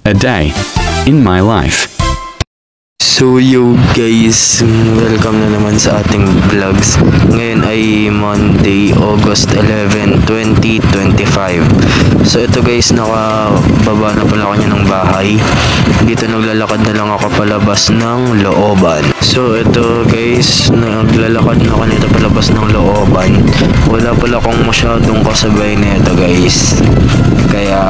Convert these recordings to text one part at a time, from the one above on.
a day in my life. So yo guys, welcome na naman sa ating vlogs. Ngayon ay Monday, August 11, 2025. So ito guys, nakababa na pala kanya ng bahay. Dito naglalakad na lang ako palabas ng looban. So ito guys, naglalakad na ako nito palabas ng looban. Wala pala akong masyadong kasabay nito guys, kaya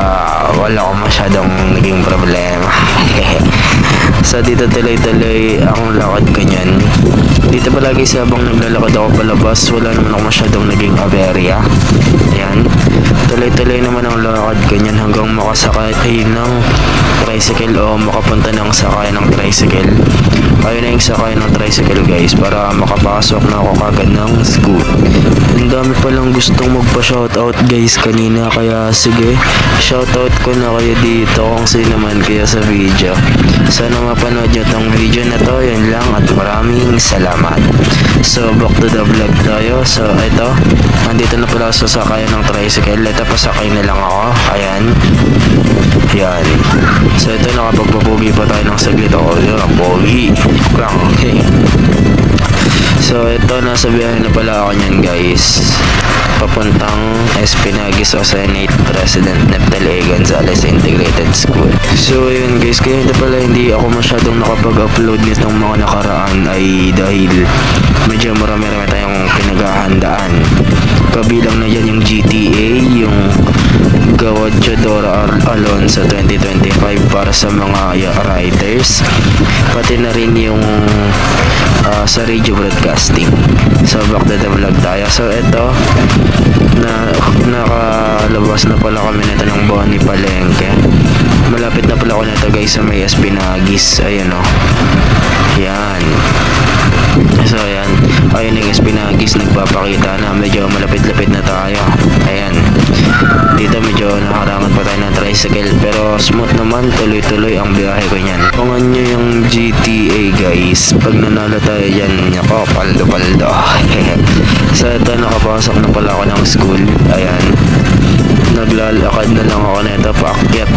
wala akong masyadong naging problema. So dito tuloy-tuloy ang lakad ko niyan. Dito palagi habang naglalakad ako palabas, wala naman ako masyadong naging aberya. Ayan, tuloy-tuloy naman ang lakad ko niyan hanggang makasakay ng tricycle o makapunta ng sakay ng tricycle. Ayun na yung sakay ng tricycle guys, para makapasok na ako kagad ng school. Ang dami palang gustong magpa-shoutout guys kanina, kaya sige, shoutout ko na kayo dito kung sino man kaya sa video. Sana mapanood nyo tong video na to. Yun lang at maraming salamat. So back to the vlog tayo. So ito, andito na pala sa sakayan ng tricycle. Ito, pasakay na lang ako. Ayan. Yan. So ito, nakapagpapugi pa tayo ng saglit. O, yun, pogi. Lang. Okay. So ito, nasa biyahe na pala ako nyan guys, papuntang Espinagis o Senate President Neptali Gonzales Integrated School. So yun guys, kaya hindi ako masyadong nakapag-upload nitong mga nakaraan ay dahil medyo marami-rami tayong pinaghahandaan. Kabilang na dyan yung GTA, yung Gawad Chodora Alonso 2025 para sa mga writers, pati na rin yung sa radio broadcasting. So back to the vlog tayo. So ito, nakalabas na pala kami nito ng Boni Palengke. Malapit na pala ako nito guys sa may Espinagis. Ayan o. Yan. So ayan, ayun yung Espinagis, nagpapakita na medyo malapit-lapit na tayo. Ayan, dito medyo nakarangan pa tayo ng tricycle, pero smooth naman, tuloy-tuloy ang biyahe ko niyan. Pangan nyo yung GTA guys, pag nanalo tayo dyan, ako, paldo-paldo. So ito, nakapasok na pala ako ng school. Ayan, naglalakad na lang ako nito paakyat.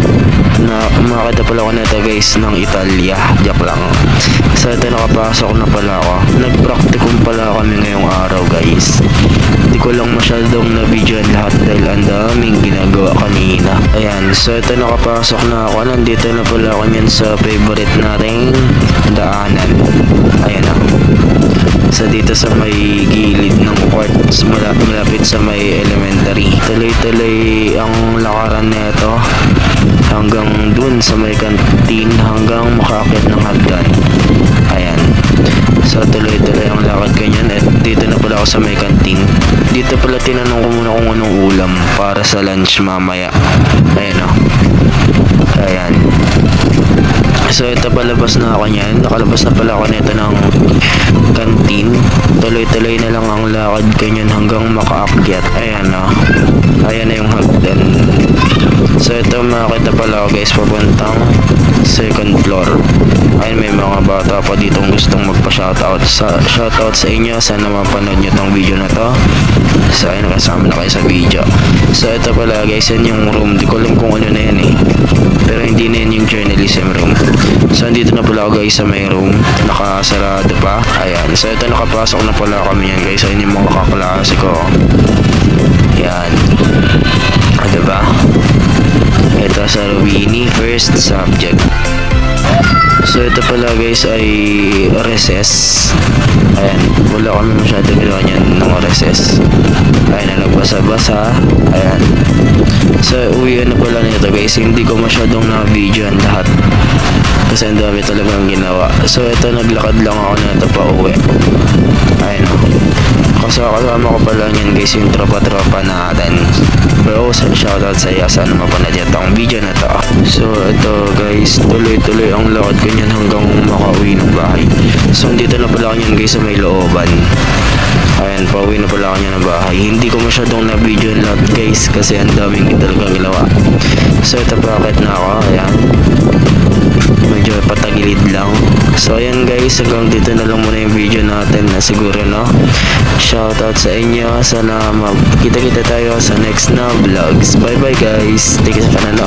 Makakita pala ako nito guys ng Italia. Joke lang. So ito, nakapasok na pala ako. Nagpracticum pala kami ngayong araw guys. Hindi ko lang masyadong na-videoan lahat dahil ang daming ginagawa kanina. Ayan, so ito, nakapasok na ako. Nandito na pala ako nyan sa favorite nating daanan. Ayan na. So dito sa may gilid ng courts, malapit sa may elementary. Tuloy-tuloy ang lakaran nito hanggang dun sa may kantin, hanggang makaakyat ng hagdan. Ayan. So tuloy-tuloy ang lakad ko niyan. At dito na pala ako sa may kantin. Dito pala tinanong ko muna kung anong ulam para sa lunch mamaya. Ayan o. Ayan. So ito, palabas na ako niyan. Nakalabas na pala ako nito ng kantin. Tuloy-tuloy na lang ang lakad ko niyan hanggang makaakyat. Ayan o. Ayan na yung hagdan. So ito, makakita pala ako guys papuntang second floor. Ayun, may mga bata pa ditong gustong magpa-shoutout. Shoutout sa inyo. Sana mapanood nyo tong video na to. So ayun, nakasama na kayo sa video. So ito pala guys, yan yung room. Di ko alam kung ano na yan eh, pero hindi na yan yung journalism room. So andito na pala ako guys sa may room. Nakasarado pa. Ayan. So ito, nakapasok na pala kami yan guys. Ayun yung mga kaklase ko. Yan. Diba? Ito sa Rubini, first subject. So ito pala guys ay recess. Ayan, wala kami masyado ginawa niyan ng recess. Ayan na, nagbasa-basa. Ayan. So uwi na pala nito guys. Hindi ko masyadong na-videoan lahat kasi ang dami talagang ginawa. So ito, naglakad lang ako nito pa uwi. Ayan o. Kasama ko pala niyan guys yung tropa-tropa natin. Bro, shoutout sa iyo. Sana mapanood itong video na to. So ito guys, tuloy-tuloy ang lakad ko niyan hanggang makauwi ng bahay. So dito na pala ako niyan guys sa may looban. Ayan, pauwi na pala ako niyan ng bahay. Hindi ko masyadong na-video lahat guys kasi ang daming talagang ginawa. So ito, bakit na ako. Ayan, medyo patagilid lang. So ayan guys, hanggang dito na lang muna yung video natin na siguro, no? Shoutout sa inyo. Sana magkita-kita tayo sa next na vlogs. Bye bye guys. Thank you sa panonood.